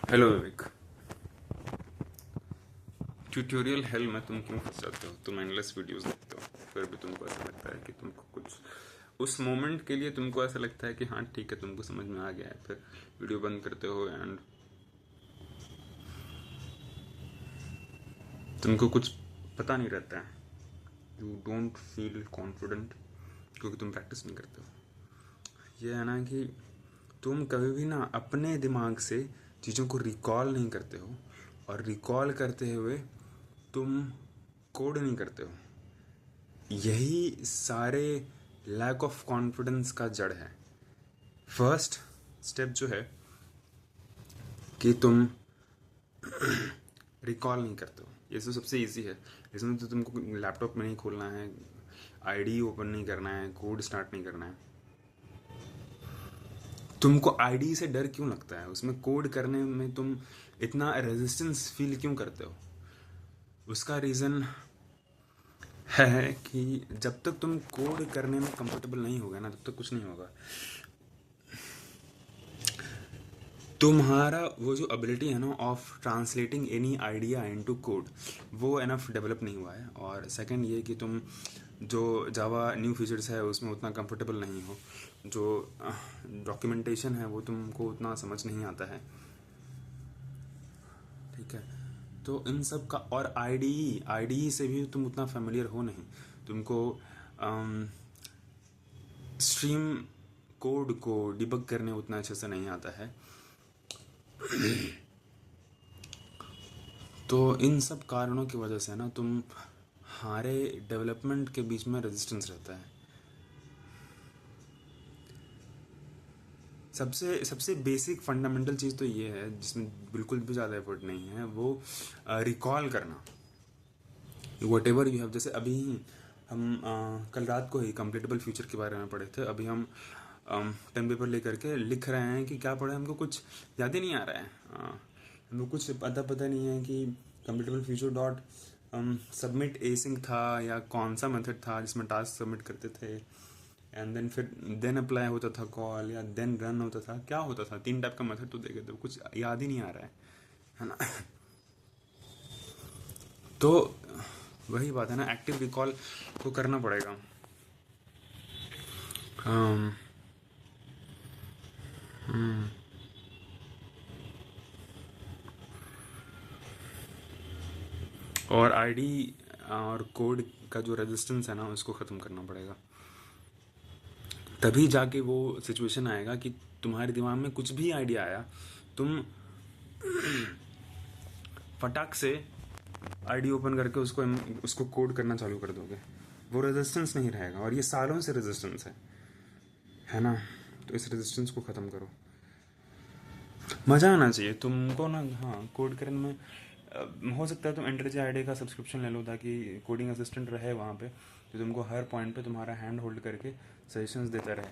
Hello विवेक। Tutorial hello में तुम क्यों फंस जाते हो? तुम एंडलेस वीडियोस देखते हो, फिर भी तुमको ऐसा लगता है कि तुमको कुछ उस मोमेंट के लिए तुमको ऐसा लगता है कि हाँ ठीक है, तुमको समझ में आ गया है। फिर वीडियो बंद करते हो एंड तुमको कुछ पता नहीं रहता है। यू डोंट फील कॉन्फिडेंट क्योंकि तुम प्रैक्टिस नहीं करते हो। ये है ना कि तुम कभी भी ना अपने दिमाग से चीज़ों को रिकॉल नहीं करते हो, और रिकॉल करते हुए तुम कोड नहीं करते हो। यही सारे लैक ऑफ कॉन्फिडेंस का जड़ है। फर्स्ट स्टेप जो है कि तुम रिकॉल नहीं करते हो, ये तो सबसे इजी है। इसमें तो तुमको लैपटॉप में नहीं खोलना है, आईडी ओपन नहीं करना है, कोड स्टार्ट नहीं करना है। तुमको आईडी से डर क्यों लगता है? उसमें कोड करने में तुम इतना रेजिस्टेंस फील क्यों करते हो? उसका रीज़न है कि जब तक तुम कोड करने में कंफर्टेबल नहीं होगा ना, तब तक कुछ नहीं होगा। तुम्हारा वो जो एबिलिटी है ना of translating any idea into code, वो एनफ डेवलप नहीं हुआ है। और सेकंड ये कि तुम जो जावा न्यू फीचर्स है उसमें उतना कंफर्टेबल नहीं हो, जो डॉक्यूमेंटेशन है वो तुमको उतना समझ नहीं आता है। ठीक है, तो इन सब का, और आईडी से भी तुम उतना फेमिलियर हो नहीं। तुमको स्ट्रीम कोड को डिबग करने उतना अच्छे से नहीं आता है। तो इन सब कारणों की वजह से ना तुम्हारे डेवलपमेंट के बीच में रेजिस्टेंस रहता है। सबसे सबसे बेसिक फंडामेंटल चीज़ तो ये है, जिसमें बिल्कुल भी ज़्यादा एफर्ट नहीं है, वो रिकॉल करना वट एवर यू हैव। जैसे अभी हम कल रात को ही कंप्लीटेबल फ्यूचर के बारे में पढ़े थे। अभी हम पेन पेपर लेकर के लिख रहे हैं कि क्या पढ़े, हमको कुछ याद ही नहीं आ रहा है। हमको कुछ पता नहीं है कि कंप्लीटेबल फ्यूचर डॉट सबमिट एसिंग था, या कौन सा मेथड था जिसमें टास्क सबमिट करते थे, एंड देन फिर देन अप्लाई होता था कॉल, या देन रन होता था, क्या होता था, 3 टाइप का मेथड तो देखे थे, कुछ याद ही नहीं आ रहा है ना। तो वही बात है ना, एक्टिव रिकॉल को करना पड़ेगा। um, और आईडी और कोड का जो रेजिस्टेंस है ना, उसको ख़त्म करना पड़ेगा। तभी जाके वो सिचुएशन आएगा कि तुम्हारे दिमाग में कुछ भी आइडिया आया, तुम फटाक से आईडी ओपन करके उसको कोड करना चालू कर दोगे। वो रेजिस्टेंस नहीं रहेगा, और ये सालों से रेजिस्टेंस है ना। तो इस रेजिस्टेंस को ख़त्म करो। मज़ा आना चाहिए तुमको ना। हाँ, कोड करने में हो सकता है तुम एंटरजी आईडी का सब्सक्रिप्शन ले लो, ताकि कोडिंग असिस्टेंट रहे वहाँ पे, तो तुमको हर पॉइंट पे तुम्हारा हैंड होल्ड करके सजेशंस देता रहे।